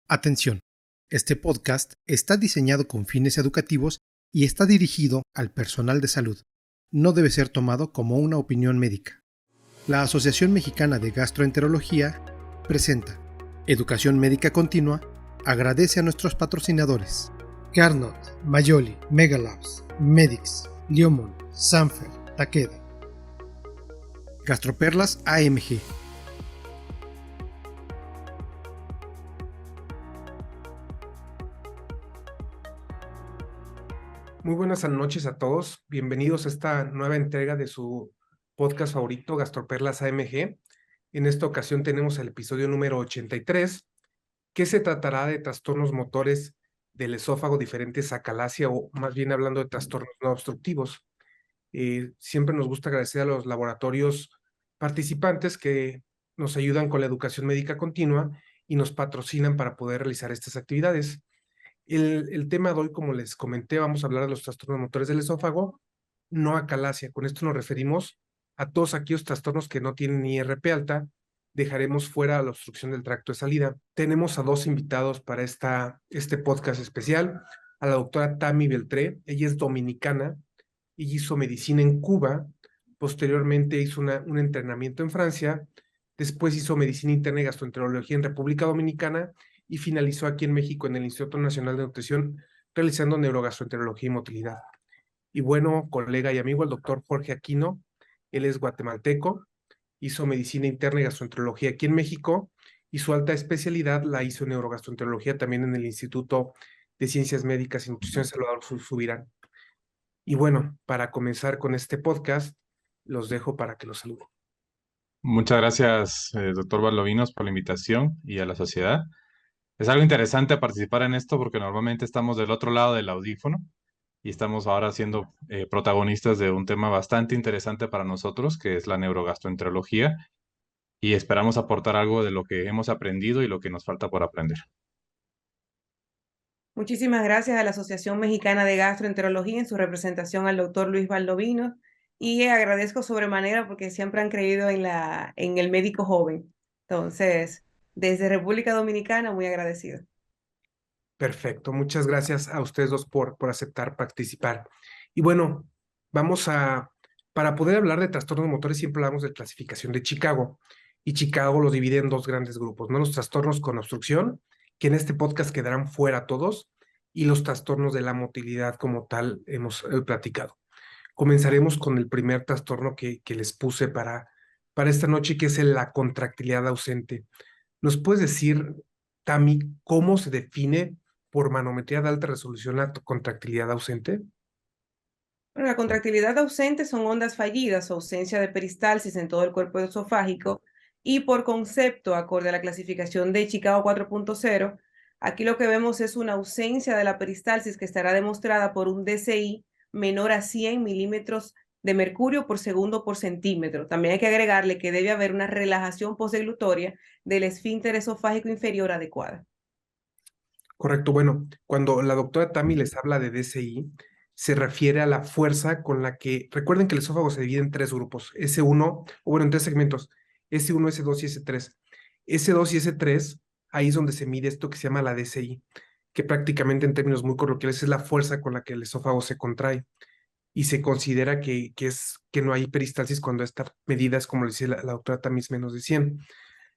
Atención, este podcast está diseñado con fines educativos y está dirigido al personal de salud. No debe ser tomado como una opinión médica. La Asociación Mexicana de Gastroenterología presenta Educación Médica Continua. Agradece a nuestros patrocinadores: Carnot, Mayoli, Megalabs, Medix, Liomon, Sanfer, Takeda. Gastroperlas AMG. Muy buenas noches a todos. Bienvenidos a esta nueva entrega de su podcast favorito, Gastroperlas AMG. En esta ocasión tenemos el episodio número 83, que se tratará de trastornos motores del esófago diferentes a acalasia, o más bien hablando de trastornos no obstructivos. Siempre nos gusta agradecer a los laboratorios participantes que nos ayudan con la educación médica continua y nos patrocinan para poder realizar estas actividades. El tema de hoy, como les comenté, vamos a hablar de los trastornos motores del esófago, no acalasia. Con esto nos referimos a todos aquellos trastornos que no tienen IRP alta. Dejaremos fuera la obstrucción del tracto de salida. Tenemos a dos invitados para este podcast especial, a la doctora Tami Beltré. Ella es dominicana y hizo medicina en Cuba. Posteriormente hizo un entrenamiento en Francia. Después hizo medicina interna y gastroenterología en República Dominicana y finalizó aquí en México en el Instituto Nacional de Nutrición realizando neurogastroenterología y motilidad. Y bueno, colega y amigo, el doctor Jorge Aquino, él es guatemalteco, hizo medicina interna y gastroenterología aquí en México y su alta especialidad la hizo en neurogastroenterología también en el Instituto de Ciencias Médicas y Nutrición Salvador Subirán. Y bueno, para comenzar con este podcast, los dejo para que los saluden. Muchas gracias, doctor Barlovinos, por la invitación y a la sociedad. Es algo interesante participar en esto porque normalmente estamos del otro lado del audífono y estamos ahora siendo protagonistas de un tema bastante interesante para nosotros, que es la neurogastroenterología, y esperamos aportar algo de lo que hemos aprendido y lo que nos falta por aprender. Muchísimas gracias a la Asociación Mexicana de Gastroenterología en su representación al doctor Luis Valdovinos y agradezco sobremanera porque siempre han creído en el médico joven. Entonces, desde República Dominicana, muy agradecido. Perfecto, muchas gracias a ustedes dos por aceptar participar. Y bueno, para poder hablar de trastornos motores, siempre hablamos de clasificación de Chicago. Y Chicago los divide en dos grandes grupos, ¿no? Los trastornos con obstrucción, que en este podcast quedarán fuera todos, y los trastornos de la motilidad como tal hemos platicado. Comenzaremos con el primer trastorno que les puse para esta noche, que es la contractilidad ausente. ¿Nos puedes decir, Tami, cómo se define por manometría de alta resolución la contractilidad ausente? Bueno, la contractilidad ausente son ondas fallidas o ausencia de peristalsis en todo el cuerpo esofágico y por concepto, acorde a la clasificación de Chicago 4.0, aquí lo que vemos es una ausencia de la peristalsis que estará demostrada por un DCI menor a 100 milímetros de mercurio por segundo por centímetro. También hay que agregarle que debe haber una relajación postdeglutoria del esfínter esofágico inferior adecuada. Correcto, bueno, cuando la doctora Tami les habla de DCI, se refiere a la fuerza con la que, recuerden que el esófago se divide en tres grupos, S1, o bueno, en tres segmentos, S1, S2 y S3. S2 y S3, ahí es donde se mide esto que se llama la DCI, que prácticamente en términos muy coloquiales es la fuerza con la que el esófago se contrae. Y se considera que no hay peristalsis cuando esta medida es, como le decía la doctora Tami, es menos de 100.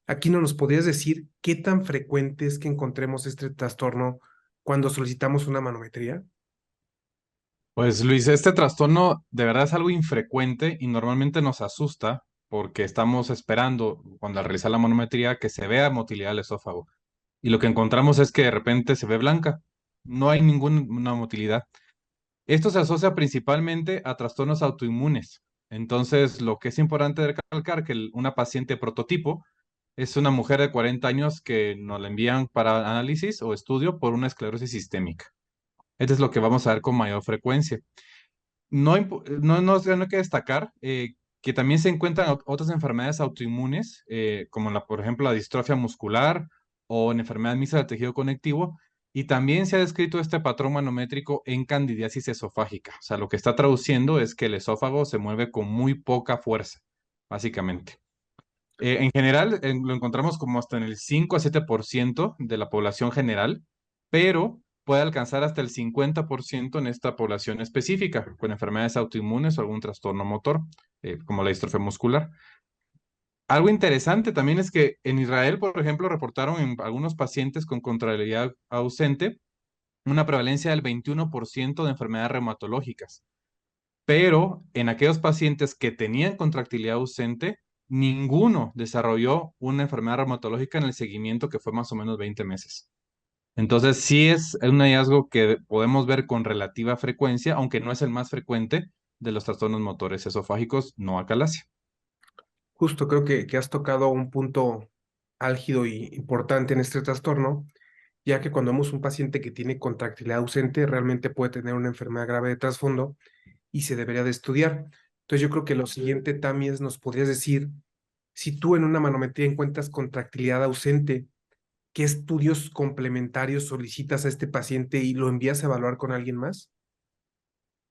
Aquí no nos podrías decir qué tan frecuente es que encontremos este trastorno cuando solicitamos una manometría. Pues Luis, este trastorno de verdad es algo infrecuente y normalmente nos asusta porque estamos esperando, cuando al realizar la manometría, que se vea motilidad del esófago. Y lo que encontramos es que de repente se ve blanca, no hay ninguna motilidad. Esto se asocia principalmente a trastornos autoinmunes. Entonces, lo que es importante recalcar que una paciente prototipo es una mujer de 40 años que nos la envían para análisis o estudio por una esclerosis sistémica. Esto es lo que vamos a ver con mayor frecuencia. No hay que destacar que también se encuentran otras enfermedades autoinmunes, como por ejemplo la distrofia muscular o en enfermedad mixta del tejido conectivo, y también se ha descrito este patrón manométrico en candidiasis esofágica. O sea, lo que está traduciendo es que el esófago se mueve con muy poca fuerza, básicamente. En general, lo encontramos como hasta en el 5 a 7% de la población general, pero puede alcanzar hasta el 50% en esta población específica, con enfermedades autoinmunes o algún trastorno motor, como la distrofia muscular. Algo interesante también es que en Israel, por ejemplo, reportaron en algunos pacientes con contractilidad ausente una prevalencia del 21% de enfermedades reumatológicas. Pero en aquellos pacientes que tenían contractilidad ausente, ninguno desarrolló una enfermedad reumatológica en el seguimiento que fue más o menos 20 meses. Entonces, sí es un hallazgo que podemos ver con relativa frecuencia, aunque no es el más frecuente de los trastornos motores esofágicos no acalasia. Justo creo que has tocado un punto álgido y importante en este trastorno, ya que cuando vemos un paciente que tiene contractilidad ausente, realmente puede tener una enfermedad grave de trasfondo y se debería de estudiar. Entonces yo creo que lo siguiente, Tami, es nos podrías decir, si tú en una manometría encuentras contractilidad ausente, ¿qué estudios complementarios solicitas a este paciente y lo envías a evaluar con alguien más?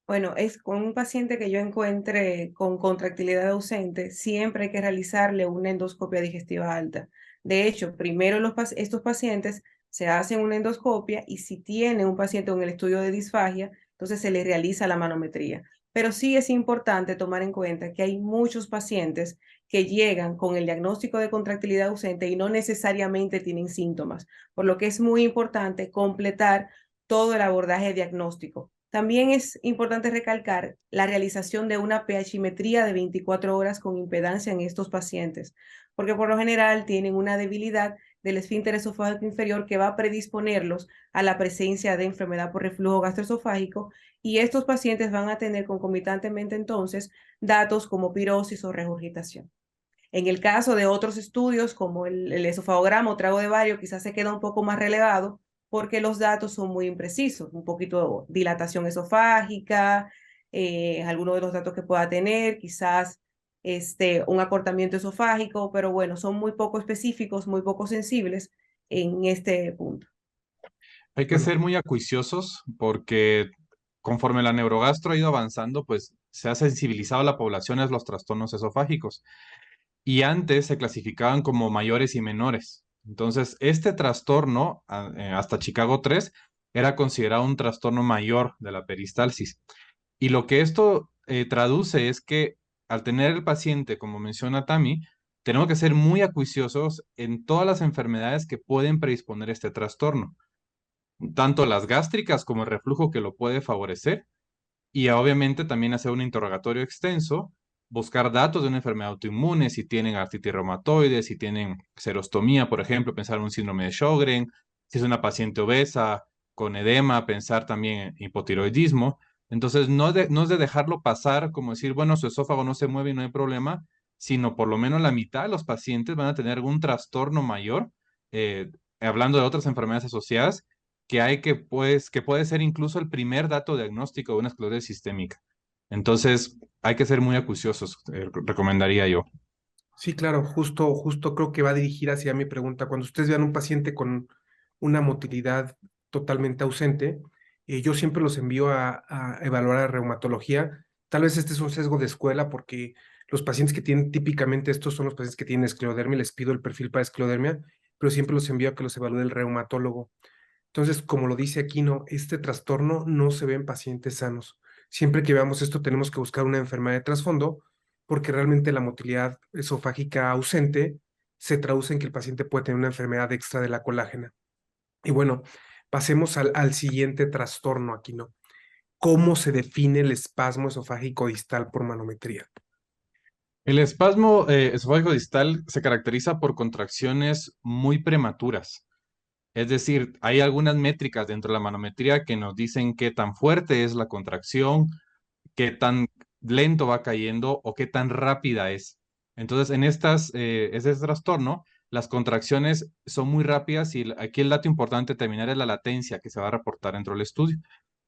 Bueno, es con un paciente que yo encuentre con contractilidad ausente, siempre hay que realizarle una endoscopia digestiva alta. De hecho, primero estos pacientes se hacen una endoscopia y si tiene un paciente con el estudio de disfagia, entonces se le realiza la manometría. Pero sí es importante tomar en cuenta que hay muchos pacientes que llegan con el diagnóstico de contractilidad ausente y no necesariamente tienen síntomas, por lo que es muy importante completar todo el abordaje diagnóstico. También es importante recalcar la realización de una pHimetría de 24 horas con impedancia en estos pacientes, porque por lo general tienen una debilidad del esfínter esofágico inferior que va a predisponerlos a la presencia de enfermedad por reflujo gastroesofágico y estos pacientes van a tener concomitantemente entonces datos como pirosis o regurgitación. En el caso de otros estudios, como el esofagograma o trago de bario, quizás se queda un poco más relevado porque los datos son muy imprecisos, un poquito de dilatación esofágica, algunos de los datos que pueda tener, quizás un acortamiento esofágico, pero bueno, son muy poco específicos, muy poco sensibles en este punto. Hay que Bueno, ser muy acuiciosos porque conforme la neurogastro ha ido avanzando, pues se ha sensibilizado a la población a los trastornos esofágicos. Y antes se clasificaban como mayores y menores. Entonces, este trastorno, hasta Chicago 3, era considerado un trastorno mayor de la peristalsis. Y lo que esto traduce es que al tener el paciente, como menciona Tami, tenemos que ser muy acuiciosos en todas las enfermedades que pueden predisponer este trastorno, tanto las gástricas como el reflujo que lo puede favorecer, y obviamente también hacer un interrogatorio extenso, buscar datos de una enfermedad autoinmune, si tienen artritis reumatoide, si tienen xerostomía, por ejemplo, pensar en un síndrome de Sjögren, si es una paciente obesa con edema, pensar también en hipotiroidismo. Entonces, no es de dejarlo pasar como decir, bueno, su esófago no se mueve y no hay problema, sino por lo menos la mitad de los pacientes van a tener algún trastorno mayor, eh, hablando de otras enfermedades asociadas, que puede ser incluso el primer dato diagnóstico de una esclerosis sistémica. Entonces, hay que ser muy acuciosos, recomendaría yo. sí, claro, justo creo que va a dirigir hacia mi pregunta. Cuando ustedes vean un paciente con una motilidad totalmente ausente, yo siempre los envío a evaluar a reumatología. Tal vez este es un sesgo de escuela porque los pacientes que tienen típicamente estos son los pacientes que tienen esclerodermia, les pido el perfil para esclerodermia, pero siempre los envío a que los evalúe el reumatólogo. Entonces, como lo dice Aquino, este trastorno no se ve en pacientes sanos. Siempre que veamos esto, tenemos que buscar una enfermedad de trasfondo, porque realmente la motilidad esofágica ausente se traduce en que el paciente puede tener una enfermedad extra de la colágena. Y bueno, pasemos al siguiente trastorno, Aquino. ¿Cómo se define el espasmo esofágico distal por manometría? El espasmo esofágico distal se caracteriza por contracciones muy prematuras. Es decir, hay algunas métricas dentro de la manometría que nos dicen qué tan fuerte es la contracción, qué tan lento va cayendo o qué tan rápida es. Entonces, ese trastorno, las contracciones son muy rápidas y aquí el dato importante terminar es la latencia que se va a reportar dentro del estudio.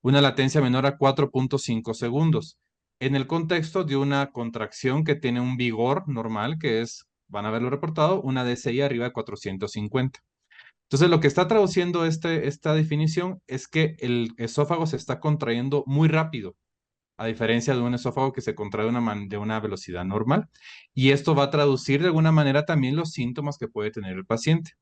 Una latencia menor a 4.5 segundos. En el contexto de una contracción que tiene un vigor normal, que es, van a verlo reportado, una DCI arriba de 450. Entonces, lo que está traduciendo esta definición es que el esófago se está contrayendo muy rápido, a diferencia de un esófago que se contrae de una velocidad normal. Y esto va a traducir de alguna manera también los síntomas que puede tener el paciente.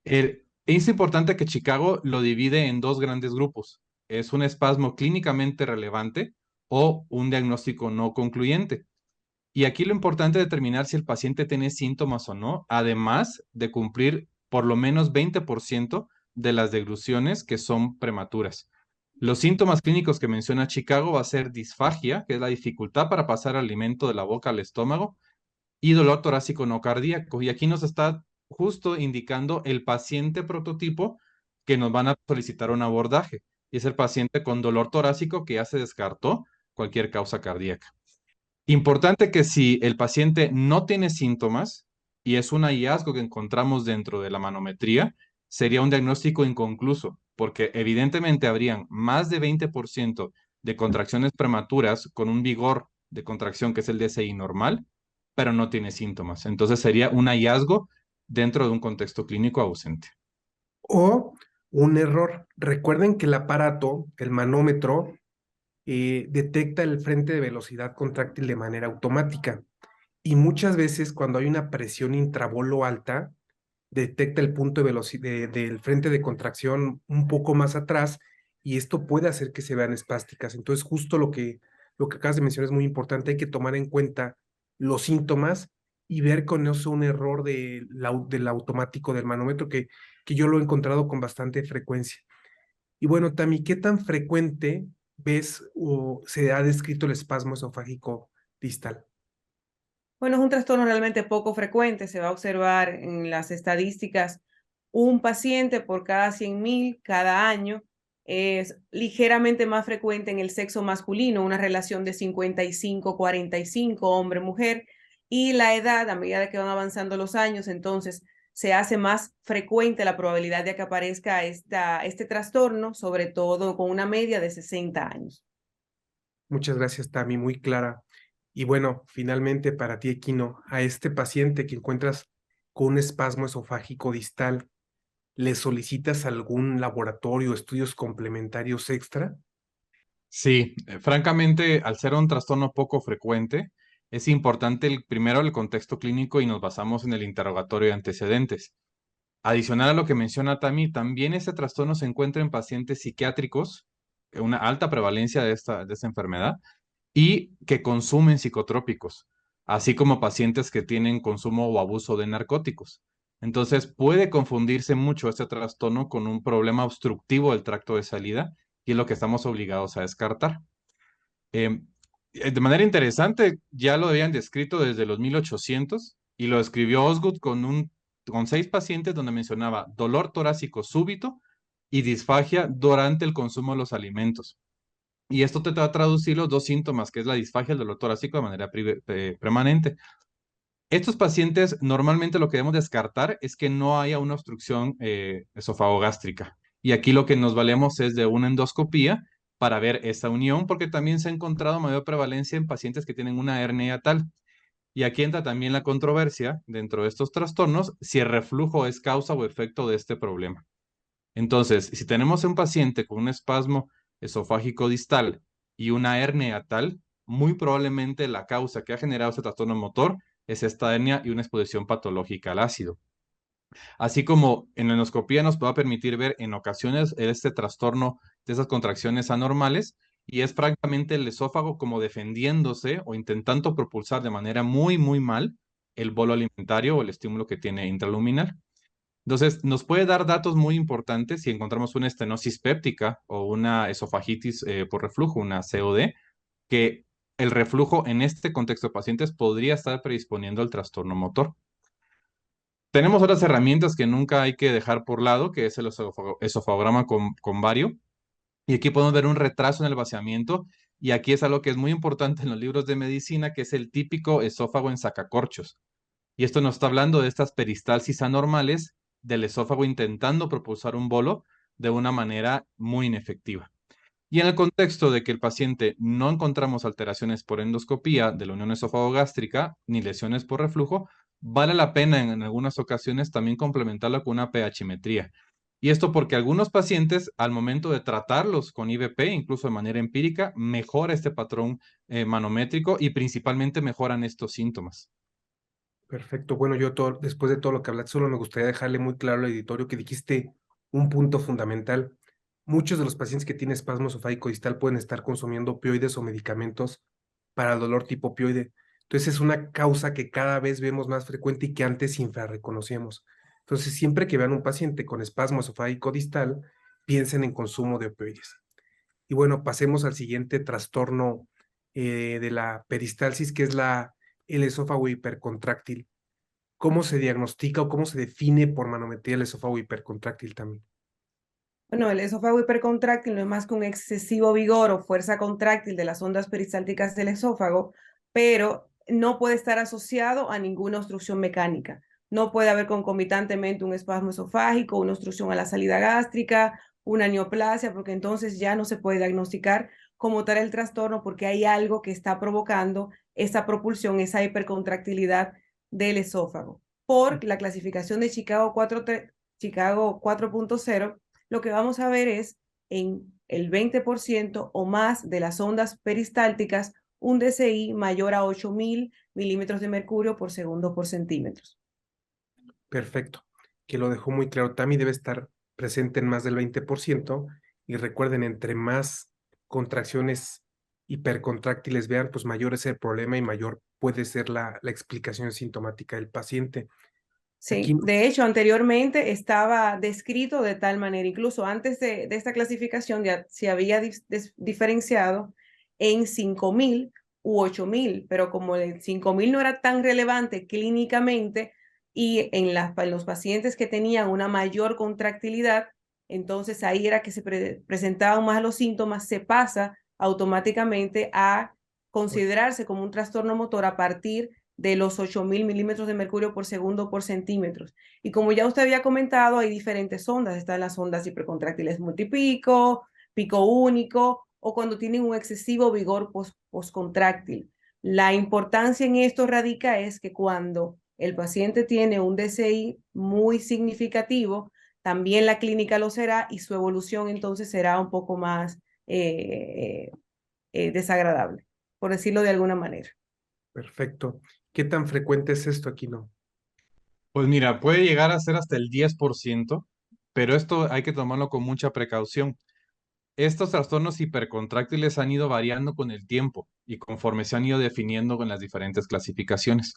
Es importante que Chicago lo divide en dos grandes grupos. Es un espasmo clínicamente relevante o un diagnóstico no concluyente. Y aquí lo importante es determinar si el paciente tiene síntomas o no, además de cumplir por lo menos 20% de las degluciones que son prematuras. Los síntomas clínicos que menciona Chicago va a ser disfagia, que es la dificultad para pasar alimento de la boca al estómago, y dolor torácico no cardíaco. Y aquí nos está justo indicando el paciente prototipo que nos van a solicitar un abordaje. Y es el paciente con dolor torácico que ya se descartó cualquier causa cardíaca. Importante que si el paciente no tiene síntomas y es un hallazgo que encontramos dentro de la manometría, sería un diagnóstico inconcluso, porque evidentemente habrían más de 20% de contracciones prematuras con un vigor de contracción que es el DSI normal, pero no tiene síntomas. Entonces sería un hallazgo dentro de un contexto clínico ausente. O un error. Recuerden que el aparato, el manómetro, detecta el frente de velocidad contráctil de manera automática. Y muchas veces cuando hay una presión intravolo alta, detecta el punto de velocidad del frente de contracción un poco más atrás y esto puede hacer que se vean espásticas. Entonces, justo lo que acabas de mencionar es muy importante. Hay que tomar en cuenta los síntomas y ver con eso un error del automático del manómetro que yo lo he encontrado con bastante frecuencia. Y bueno, Tami, ¿qué tan frecuente ves o se ha descrito el espasmo esofágico distal? Bueno, es un trastorno realmente poco frecuente. Se va a observar en las estadísticas un paciente por cada 100.000 cada año. Es ligeramente más frecuente en el sexo masculino, una relación de 55-45 hombre-mujer. Y la edad, a medida que van avanzando los años, entonces se hace más frecuente la probabilidad de que aparezca este trastorno, sobre todo con una media de 60 años. Muchas gracias, Tami, muy clara. Y bueno, finalmente para ti, Equino, a este paciente que encuentras con un espasmo esofágico distal, ¿le solicitas algún laboratorio o estudios complementarios extra? Sí, francamente, al ser un trastorno poco frecuente, es importante primero el contexto clínico y nos basamos en el interrogatorio de antecedentes. Adicional a lo que menciona Tami, también este trastorno se encuentra en pacientes psiquiátricos, una alta prevalencia de esta enfermedad, y que consumen psicotrópicos, así como pacientes que tienen consumo o abuso de narcóticos. Entonces, puede confundirse mucho este trastorno con un problema obstructivo del tracto de salida, y es lo que estamos obligados a descartar. De manera interesante, ya lo habían descrito desde los 1800 y lo escribió Osgood con 6 pacientes donde mencionaba dolor torácico súbito y disfagia durante el consumo de los alimentos. Y esto te va a traducir los dos síntomas, que es la disfagia y el dolor torácico de manera permanente. Estos pacientes normalmente lo que debemos descartar es que no haya una obstrucción esofagogástrica. Y aquí lo que nos valemos es de una endoscopía para ver esta unión, porque también se ha encontrado mayor prevalencia en pacientes que tienen una hernia hiatal. Y aquí entra también la controversia dentro de estos trastornos, si el reflujo es causa o efecto de este problema. Entonces, si tenemos un paciente con un espasmo esofágico distal y una hernia hiatal, muy probablemente la causa que ha generado este trastorno motor es esta hernia y una exposición patológica al ácido. Así como en la endoscopía nos va a permitir ver en ocasiones este trastorno de esas contracciones anormales, y es francamente el esófago como defendiéndose o intentando propulsar de manera muy, muy mal el bolo alimentario o el estímulo que tiene intraluminal. Entonces, nos puede dar datos muy importantes si encontramos una estenosis péptica o una esofagitis por reflujo, una COD, que el reflujo en este contexto de pacientes podría estar predisponiendo al trastorno motor. Tenemos otras herramientas que nunca hay que dejar por lado, que es el esofagograma con vario. Y aquí podemos ver un retraso en el vaciamiento. Y aquí es algo que es muy importante en los libros de medicina, que es el típico esófago en sacacorchos. Y esto nos está hablando de estas peristalsis anormales del esófago intentando propulsar un bolo de una manera muy inefectiva. Y en el contexto de que el paciente no encontramos alteraciones por endoscopía de la unión esófago-gástrica ni lesiones por reflujo, vale la pena en algunas ocasiones también complementarlo con una pHmetría. Y esto porque algunos pacientes, al momento de tratarlos con IVP, incluso de manera empírica, mejora este patrón manométrico y principalmente mejoran estos síntomas. Perfecto. Bueno, después de todo lo que hablaste, solo me gustaría dejarle muy claro al editorio que dijiste un punto fundamental. Muchos de los pacientes que tienen espasmo esofágico distal pueden estar consumiendo opioides o medicamentos para el dolor tipo opioide. Entonces es una causa que cada vez vemos más frecuente y que antes infrarreconocíamos. Entonces, siempre que vean un paciente con espasmo esofágico distal, piensen en consumo de opioides. Y bueno, pasemos al siguiente trastorno de la peristalsis, que es el esófago hipercontráctil. ¿Cómo se diagnostica o cómo se define por manometría el esófago hipercontráctil también? Bueno, el esófago hipercontráctil no es más que un excesivo vigor o fuerza contráctil de las ondas peristálticas del esófago, pero no puede estar asociado a ninguna obstrucción mecánica. No puede haber concomitantemente un espasmo esofágico, una obstrucción a la salida gástrica, una neoplasia, porque entonces ya no se puede diagnosticar como tal el trastorno porque hay algo que está provocando esa propulsión, esa hipercontractilidad del esófago. Por la clasificación de Chicago 4.0, lo que vamos a ver es en el 20% o más de las ondas peristálticas un DCI mayor a 8.000 milímetros de mercurio por segundo por centímetros. Perfecto, que lo dejó muy claro. TAMI debe estar presente en más del 20% y recuerden, entre más contracciones hipercontráctiles vean, pues mayor es el problema y mayor puede ser la explicación sintomática del paciente. Aquí, Sí, de hecho, anteriormente estaba descrito de tal manera, incluso antes de esta clasificación ya se había diferenciado en 5.000 u 8.000, pero como el 5.000 no era tan relevante clínicamente y en los pacientes que tenían una mayor contractilidad, entonces ahí era que se presentaban más los síntomas, se pasa automáticamente a considerarse como un trastorno motor a partir de los 8.000 milímetros de mercurio por segundo por centímetros. Y como ya usted había comentado, hay diferentes ondas. Están las ondas hipercontráctiles multipico, pico único, o cuando tienen un excesivo vigor postcontráctil. La importancia en esto radica es que cuando el paciente tiene un DCI muy significativo, también la clínica lo será y su evolución entonces será un poco más desagradable, por decirlo de alguna manera. perfecto. ¿Qué tan frecuente es esto aquí, no? Pues mira, puede llegar a ser hasta el 10%, pero esto hay que tomarlo con mucha precaución. Estos trastornos hipercontráctiles han ido variando con el tiempo y conforme se han ido definiendo con las diferentes clasificaciones.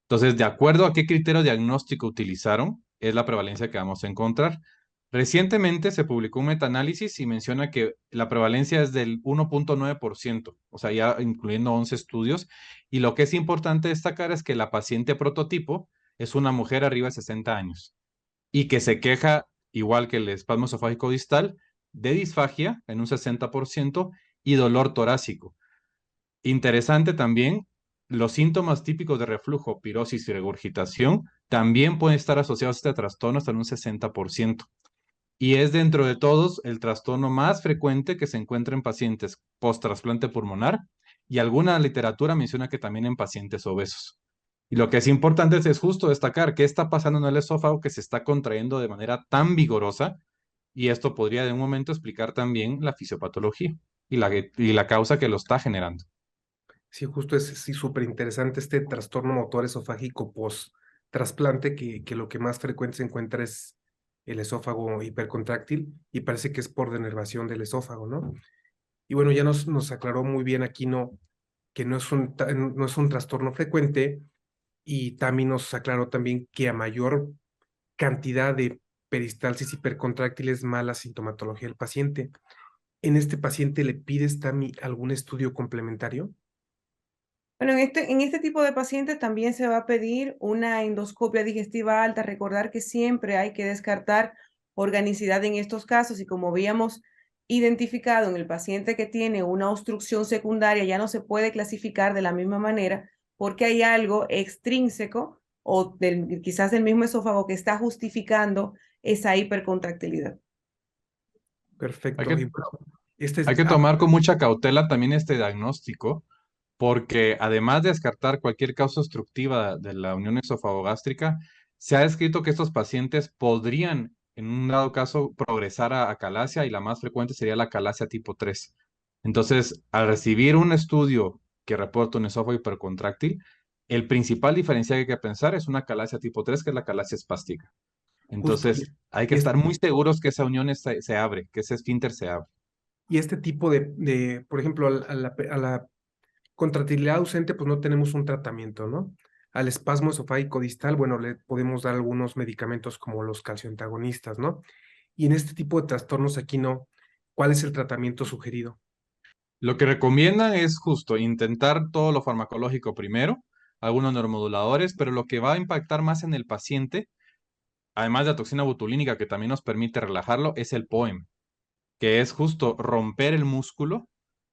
Entonces, de acuerdo a qué criterio diagnóstico utilizaron, es la prevalencia que vamos a encontrar. Recientemente se publicó un metaanálisis y menciona que la prevalencia es del 1.9%, o sea, ya incluyendo 11 estudios. Y lo que es importante destacar es que la paciente prototipo es una mujer arriba de 60 años y que se queja, igual que el espasmo esofágico distal, de disfagia en un 60% y dolor torácico. Interesante también, los síntomas típicos de reflujo, pirosis y regurgitación también pueden estar asociados a este trastorno hasta en un 60%. Y es dentro de todos el trastorno más frecuente que se encuentra en pacientes post-trasplante pulmonar y alguna literatura menciona que también en pacientes obesos. Y lo que es importante es justo destacar qué está pasando en el esófago que se está contrayendo de manera tan vigorosa y esto podría de un momento explicar también la fisiopatología y la causa que lo está generando. Sí, justo es sí, súper interesante este trastorno motor esofágico post-trasplante, que lo que más frecuente se encuentra es el esófago hipercontráctil y parece que es por denervación del esófago, ¿no? Y bueno, ya nos aclaró muy bien aquí, ¿no? Que no es un trastorno frecuente y también nos aclaró también que a mayor cantidad de peristalsis hipercontráctil es mala sintomatología del paciente. ¿En este paciente le pides, Tami, algún estudio complementario? Bueno, en este tipo de pacientes también se va a pedir una endoscopia digestiva alta. Recordar que siempre hay que descartar organicidad en estos casos y como habíamos identificado en el paciente que tiene una obstrucción secundaria, ya no se puede clasificar de la misma manera porque hay algo extrínseco o quizás del mismo esófago que está justificando esa hipercontractilidad. Hay Perfecto. Y que, bueno, este es, hay que tomar con mucha cautela también este diagnóstico, porque además de descartar cualquier causa obstructiva de la unión esofagogástrica, se ha descrito que estos pacientes podrían en un dado caso, progresar a acalasia y la más frecuente sería la acalasia tipo 3. Entonces, al recibir un estudio que reporta un esófago hipercontráctil, el principal diferencial que hay que pensar es una acalasia tipo 3, que es la acalasia espástica. Justo. Entonces, hay que Y, estar muy seguros que esa unión se abre, que ese esfínter se abre. y este tipo por ejemplo, a la contractilidad ausente, pues no tenemos un tratamiento, ¿no? Al espasmo esofágico distal, bueno, le podemos dar algunos medicamentos como los calcioantagonistas, ¿no? Y en este tipo de trastornos aquí no. ¿Cuál es el tratamiento sugerido? Lo que recomiendan es justo intentar todo lo farmacológico primero, algunos neuromoduladores, pero lo que va a impactar más en el paciente, además de la toxina botulínica que también nos permite relajarlo, es el POEM, que es justo romper el músculo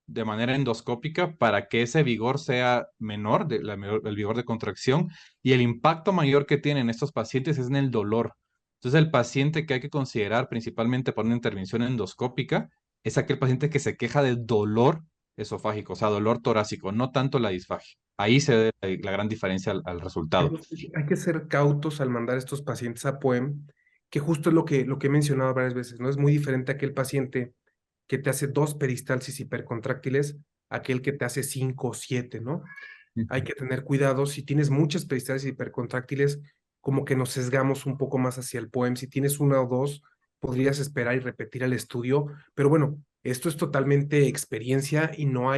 de manera endoscópica para que ese vigor sea menor, el vigor de contracción, y el impacto mayor que tienen estos pacientes es en el dolor. Entonces, el paciente que hay que considerar principalmente para una intervención endoscópica es aquel paciente que se queja de dolor esofágico, o sea, dolor torácico, no tanto la disfagia. Ahí se ve la gran diferencia al resultado. Hay que ser cautos al mandar estos pacientes a POEM, que justo es lo que he mencionado varias veces, ¿no? Es muy diferente a aquel paciente que te hace 2 peristalsis hipercontráctiles, a aquel que te hace 5 o 7, ¿no? Hay que tener cuidado. Si tienes muchas peristalsis hipercontráctiles, como que nos sesgamos un poco más hacia el POEM. Si tienes 1 o 2, podrías esperar y repetir el estudio. Pero bueno, esto es totalmente experiencia y no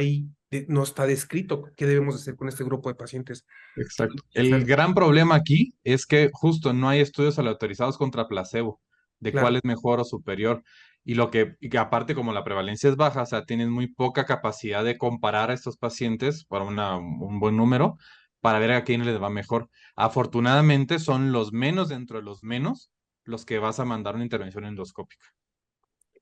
está descrito qué debemos hacer con este grupo de pacientes. ¿Qué Exacto. tenemos que El hacer? gran problema aquí es que justo no hay estudios aleatorizados contra placebo de cuál Claro, es mejor o superior. Y que aparte como la prevalencia es baja, o sea, tienes muy poca capacidad de comparar a estos pacientes para un buen número para ver a quién les va mejor. Afortunadamente son los menos dentro de los menos los que vas a mandar una intervención endoscópica.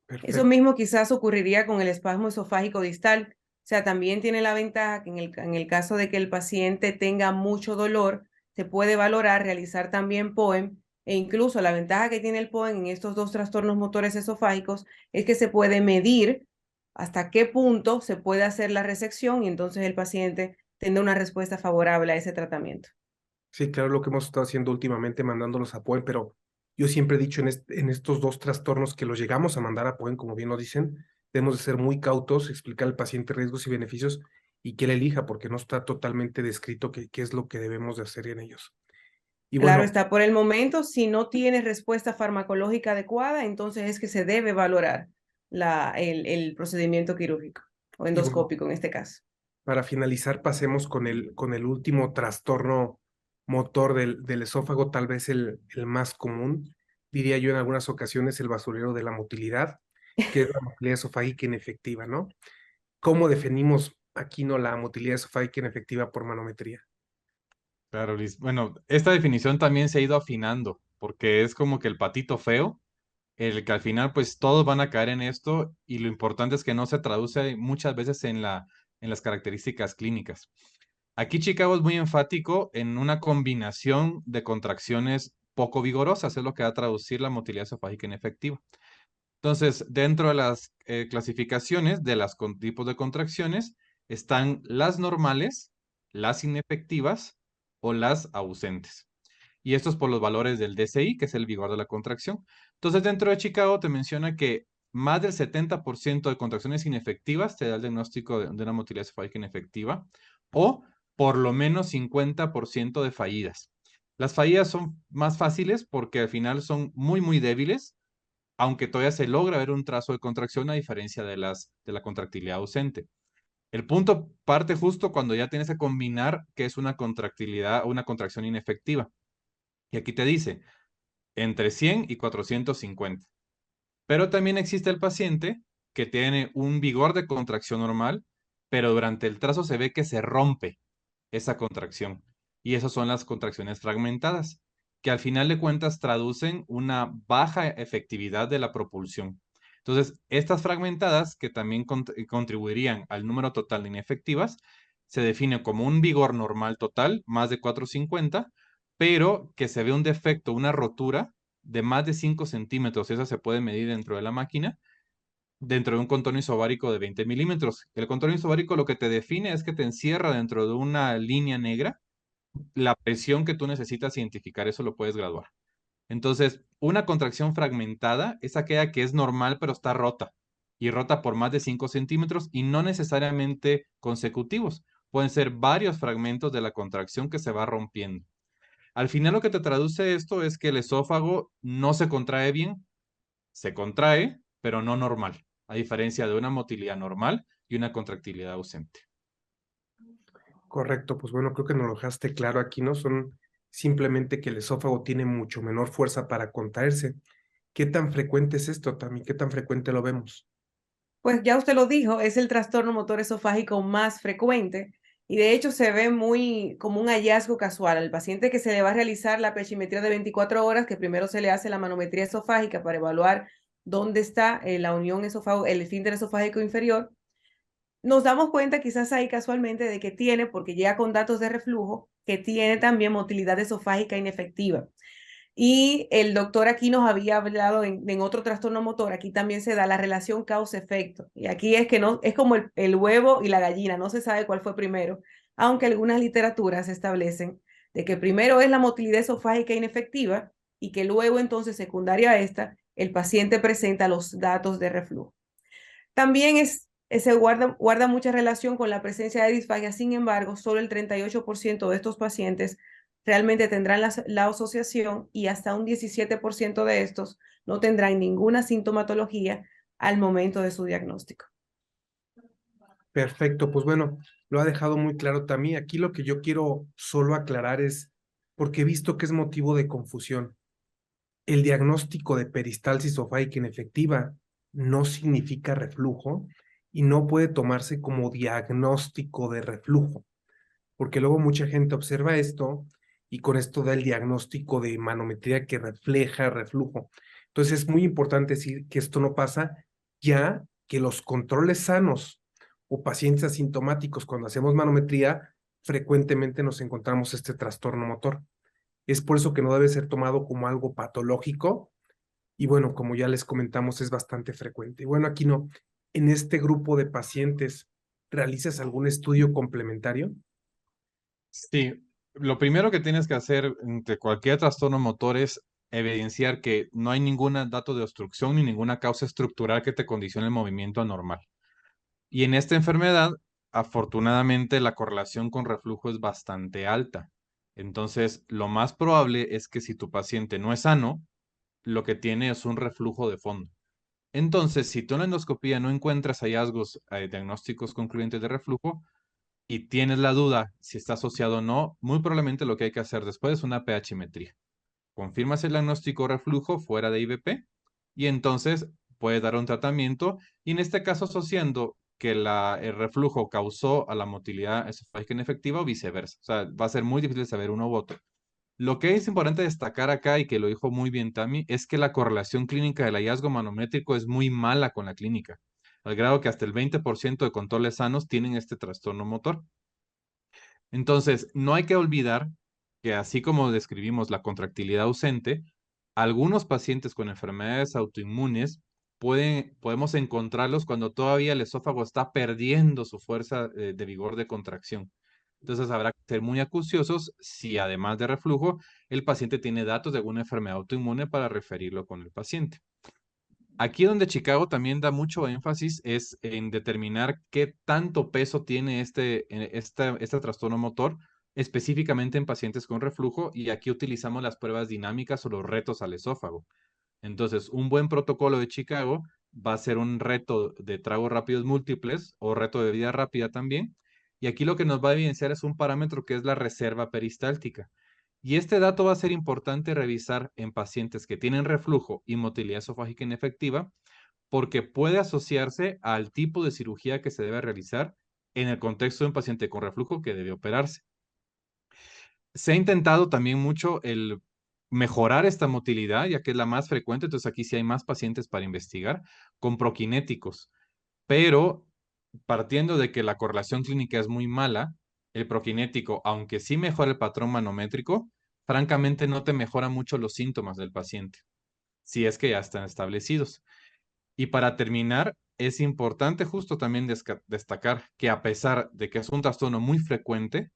Eso perfecto. mismo quizás ocurriría con el espasmo esofágico distal. O sea, también tiene la ventaja que en el caso de que el paciente tenga mucho dolor, se puede valorar realizar también POEM, e incluso la ventaja que tiene el POEM en estos dos trastornos motores esofágicos es que se puede medir hasta qué punto se puede hacer la resección y entonces el paciente tendrá una respuesta favorable a ese tratamiento. Sí, claro, lo que hemos estado haciendo últimamente, mandándolos a POEM, pero yo siempre he dicho en estos 2 trastornos que los llegamos a mandar a POEM, como bien lo dicen, debemos de ser muy cautos, explicar al paciente riesgos y beneficios y que él elija, porque no está totalmente descrito qué es lo que debemos de hacer en ellos. Y Claro bueno, está, por el momento, si no tiene respuesta farmacológica adecuada, entonces es que se debe valorar el procedimiento quirúrgico o y bueno, endoscópico en este caso. para finalizar, pasemos con el último trastorno motor del esófago, tal vez el más común, diría yo en algunas ocasiones el basurero de la motilidad, que es la motilidad esofágica inefectiva, ¿no? ¿Cómo definimos aquí no la motilidad esofágica inefectiva por manometría? Claro, Luis. Bueno, esta definición también se ha ido afinando porque es como que el patito feo el que al final pues todos van a caer en esto y lo importante es que no se traduce muchas veces en las características clínicas. Aquí Chicago es muy enfático en una combinación de contracciones poco vigorosas, es lo que va a traducir la motilidad esofágica inefectiva. Entonces, dentro de las clasificaciones de los tipos de contracciones están las normales, las inefectivas o las ausentes. Y esto es por los valores del DCI, que es el vigor de la contracción. Entonces, dentro de Chicago te menciona que más del 70% de contracciones inefectivas te da el diagnóstico de una motilidad esofágica inefectiva o por lo menos 50% de fallidas. Las fallidas son más fáciles porque al final son muy, muy débiles, aunque todavía se logra ver un trazo de contracción a diferencia de la contractilidad ausente. El punto parte justo cuando ya tienes que combinar que es una contractilidad o una contracción inefectiva. Y aquí te dice, entre 100 y 450. Pero también existe el paciente que tiene un vigor de contracción normal, pero durante el trazo se ve que se rompe esa contracción. Y esas son las contracciones fragmentadas, que al final de cuentas traducen una baja efectividad de la propulsión. Entonces, estas fragmentadas, que también contribuirían al número total de inefectivas, se define como un vigor normal total, más de 450, pero que se ve un defecto, una rotura de más de 5 centímetros, esa se puede medir dentro de la máquina, dentro de un contorno isobárico de 20 milímetros. El contorno isobárico lo que te define es que te encierra dentro de una línea negra la presión que tú necesitas identificar, eso lo puedes graduar. Entonces, una contracción fragmentada es aquella que es normal pero está rota y rota por más de 5 centímetros y no necesariamente consecutivos. Pueden ser varios fragmentos de la contracción que se va rompiendo. Al final lo que te traduce esto es que el esófago no se contrae bien, se contrae, pero no normal, a diferencia de una motilidad normal y una contractilidad ausente. Correcto, pues bueno, creo que nos lo dejaste claro aquí, ¿no? Son simplemente que el esófago tiene mucho menor fuerza para contraerse. ¿Qué tan frecuente es esto también? ¿Qué tan frecuente lo vemos? Pues ya usted lo dijo, es el trastorno motor esofágico más frecuente y de hecho se ve muy como un hallazgo casual al paciente que se le va a realizar la pechimetría de 24 horas, que primero se le hace la manometría esofágica para evaluar dónde está la unión esófago, el esfínter esofágico inferior. Nos damos cuenta quizás ahí casualmente de que tiene, porque llega con datos de reflujo, que tiene también motilidad esofágica inefectiva. Y el doctor aquí nos había hablado en otro trastorno motor, aquí también se da la relación causa-efecto. Y aquí es que no, es como el huevo y la gallina, no se sabe cuál fue primero, aunque algunas literaturas establecen de que primero es la motilidad esofágica inefectiva y que luego entonces, secundaria a esta, el paciente presenta los datos de reflujo. También se guarda mucha relación con la presencia de disfagia, sin embargo, solo el 38% de estos pacientes realmente tendrán la asociación y hasta un 17% de estos no tendrán ninguna sintomatología al momento de su diagnóstico. Perfecto, pues bueno, lo ha dejado muy claro también. Aquí lo que yo quiero solo aclarar es, porque he visto que es motivo de confusión. El diagnóstico de peristalsis esofágica inefectiva no significa reflujo y no puede tomarse como diagnóstico de reflujo, porque luego mucha gente observa esto y con esto da el diagnóstico de manometría que refleja reflujo. Entonces es muy importante decir que esto no pasa, ya que los controles sanos o pacientes asintomáticos cuando hacemos manometría, frecuentemente nos encontramos este trastorno motor. Es por eso que no debe ser tomado como algo patológico y bueno, como ya les comentamos, es bastante frecuente. Y bueno, aquí no, en este grupo de pacientes, ¿realizas algún estudio complementario? Sí, lo primero que tienes que hacer ante cualquier trastorno motor es evidenciar que no hay ningún dato de obstrucción ni ninguna causa estructural que te condicione el movimiento anormal. Y en esta enfermedad, afortunadamente, la correlación con reflujo es bastante alta. Entonces, lo más probable es que si tu paciente no es sano, lo que tiene es un reflujo de fondo. Entonces, si tú en la endoscopía no encuentras hallazgos diagnósticos concluyentes de reflujo, y tienes la duda si está asociado o no, muy probablemente lo que hay que hacer después es una pHmetría. Confirmas el diagnóstico reflujo fuera de IVP y entonces puedes dar un tratamiento y en este caso asociando que el reflujo causó a la motilidad esofágica inefectiva o viceversa. O sea, va a ser muy difícil saber uno u otro. Lo que es importante destacar acá, y que lo dijo muy bien Tami, es que la correlación clínica del hallazgo manométrico es muy mala con la clínica, al grado que hasta el 20% de controles sanos tienen este trastorno motor. Entonces, no hay que olvidar que así como describimos la contractilidad ausente, algunos pacientes con enfermedades autoinmunes podemos encontrarlos cuando todavía el esófago está perdiendo su fuerza de vigor de contracción. Entonces, habrá que ser muy acuciosos si además de reflujo, el paciente tiene datos de alguna enfermedad autoinmune para referirlo con el paciente. Aquí donde Chicago también da mucho énfasis es en determinar qué tanto peso tiene este trastorno motor, específicamente en pacientes con reflujo, y aquí utilizamos las pruebas dinámicas o los retos al esófago. Entonces, un buen protocolo de Chicago va a ser un reto de tragos rápidos múltiples o reto de bebida rápida también, y aquí lo que nos va a evidenciar es un parámetro que es la reserva peristáltica. Y este dato va a ser importante revisar en pacientes que tienen reflujo y motilidad esofágica inefectiva, porque puede asociarse al tipo de cirugía que se debe realizar en el contexto de un paciente con reflujo que debe operarse. Se ha intentado también mucho el mejorar esta motilidad, ya que es la más frecuente, entonces aquí sí hay más pacientes para investigar, con prokinéticos, pero partiendo de que la correlación clínica es muy mala, el prokinético, aunque sí mejora el patrón manométrico, francamente no te mejora mucho los síntomas del paciente, si es que ya están establecidos. Y para terminar, es importante justo también destacar que a pesar de que es un trastorno muy frecuente,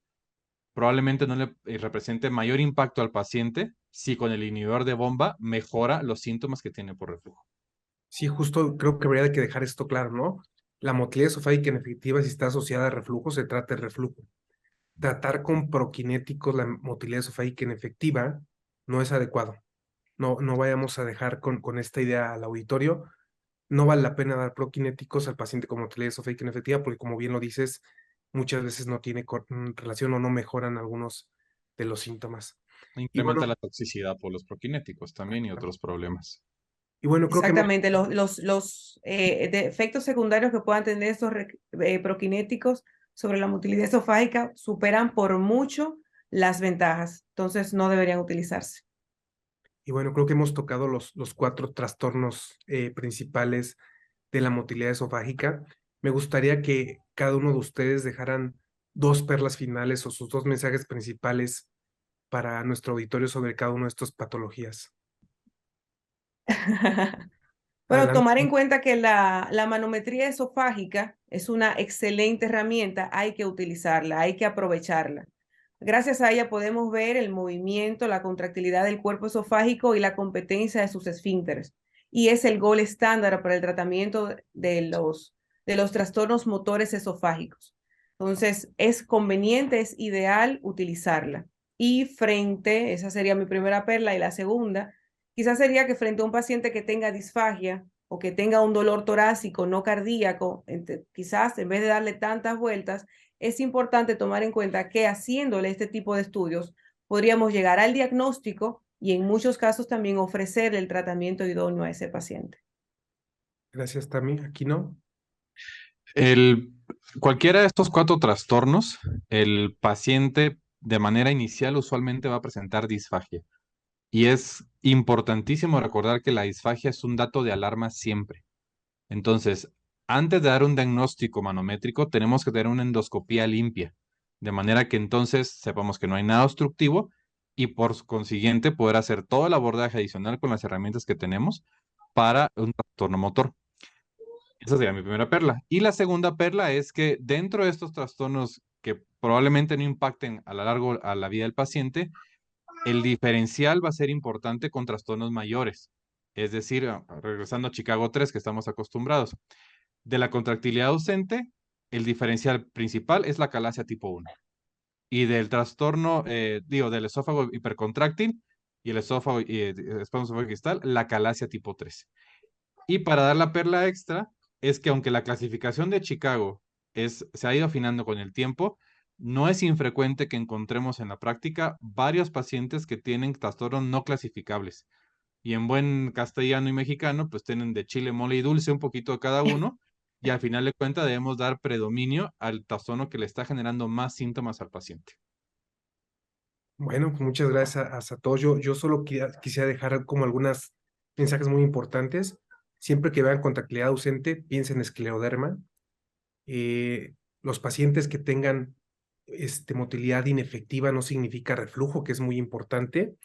probablemente no le represente mayor impacto al paciente si con el inhibidor de bomba mejora los síntomas que tiene por reflujo. Sí, justo creo que habría que dejar esto claro, ¿no? La motilidad esofágica inefectiva, si está asociada a reflujo, se trata de reflujo. Tratar con proquinéticos la motilidad esofágica inefectiva no es adecuado. No vayamos a dejar con esta idea al auditorio. No vale la pena dar proquinéticos al paciente con motilidad esofágica inefectiva porque, como bien lo dices, muchas veces no tiene relación o no mejoran algunos de los síntomas. Y Incrementa bueno, la toxicidad por los proquinéticos también y otros problemas. creo que hemos... Exactamente, efectos secundarios que puedan tener estos proquinéticos sobre la motilidad esofágica superan por mucho las ventajas, entonces no deberían utilizarse. Y bueno, creo que hemos tocado los 4 trastornos principales de la motilidad esofágica. Me gustaría que cada uno de ustedes dejaran 2 perlas finales o sus 2 mensajes principales para nuestro auditorio sobre cada una de estas patologías. Bueno, tomar en Adelante. cuenta que la manometría esofágica es una excelente herramienta, hay que utilizarla, hay que aprovecharla. Gracias a ella podemos ver el movimiento, la contractilidad del cuerpo esofágico y la competencia de sus esfínteres. Y es el gol estándar para el tratamiento de los trastornos motores esofágicos. Entonces, es conveniente, es ideal utilizarla. Y esa sería mi primera perla, y la segunda, quizás sería que frente a un paciente que tenga disfagia o que tenga un dolor torácico no cardíaco, quizás en vez de darle tantas vueltas, es importante tomar en cuenta que haciéndole este tipo de estudios podríamos llegar al diagnóstico y en muchos casos también ofrecer el tratamiento idóneo a ese paciente. Gracias, Tami. Aquí no. Cualquiera de estos 4 trastornos, el paciente de manera inicial usualmente va a presentar disfagia. Y es importantísimo recordar que la disfagia es un dato de alarma siempre. Entonces, antes de dar un diagnóstico manométrico, tenemos que tener una endoscopía limpia, de manera que entonces sepamos que no hay nada obstructivo y por consiguiente poder hacer todo el abordaje adicional con las herramientas que tenemos para un trastorno motor. Esa sería mi primera perla. Y la segunda perla es que dentro de estos trastornos que probablemente no impacten a lo largo a la vida del paciente, el diferencial va a ser importante con trastornos mayores. Es decir, regresando a Chicago 3, que estamos acostumbrados. De la contractilidad ausente, el diferencial principal es la calasia tipo 1. Y del trastorno, del esófago hipercontráctil y el esófago espasmo esofágico distal, la calasia tipo 3. Y para dar la perla extra, es que aunque la clasificación de Chicago se ha ido afinando con el tiempo, no es infrecuente que encontremos en la práctica varios pacientes que tienen trastornos no clasificables. Y en buen castellano y mexicano, pues tienen de chile, mole y dulce un poquito de cada uno. Y al final de cuentas debemos dar predominio al trastorno que le está generando más síntomas al paciente. Bueno, pues muchas gracias a todos. Yo solo quisiera dejar como algunos mensajes muy importantes. Siempre que vean contractilidad ausente, piensen en escleroderma. Los pacientes que tengan motilidad inefectiva no significa reflujo, que es muy importante.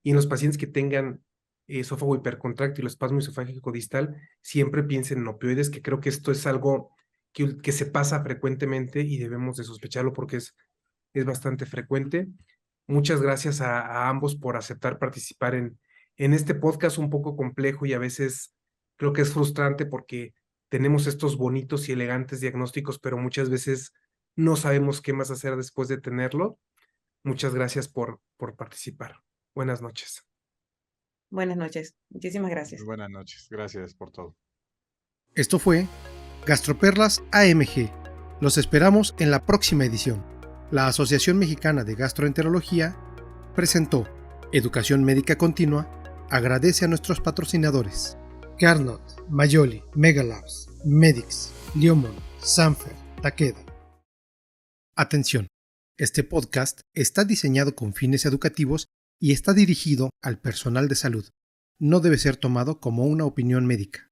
Y en los pacientes que tengan esófago hipercontráctil o espasmo esofágico distal, siempre piensen en opioides, que creo que esto es algo que se pasa frecuentemente y debemos de sospecharlo porque es bastante frecuente. Muchas gracias a ambos por aceptar participar en este podcast un poco complejo y a veces creo que es frustrante porque tenemos estos bonitos y elegantes diagnósticos, pero muchas veces no sabemos qué más hacer después de tenerlo. Muchas gracias por participar. Buenas noches. Buenas noches. Muchísimas gracias. Buenas noches. Gracias por todo. Esto fue Gastroperlas AMG. Los esperamos en la próxima edición. La Asociación Mexicana de Gastroenterología presentó Educación Médica Continua. Agradece a nuestros patrocinadores: Carnot, Mayoli, Megalabs, Medix, Liomon, Sanfer, Takeda. Atención, este podcast está diseñado con fines educativos y está dirigido al personal de salud. No debe ser tomado como una opinión médica.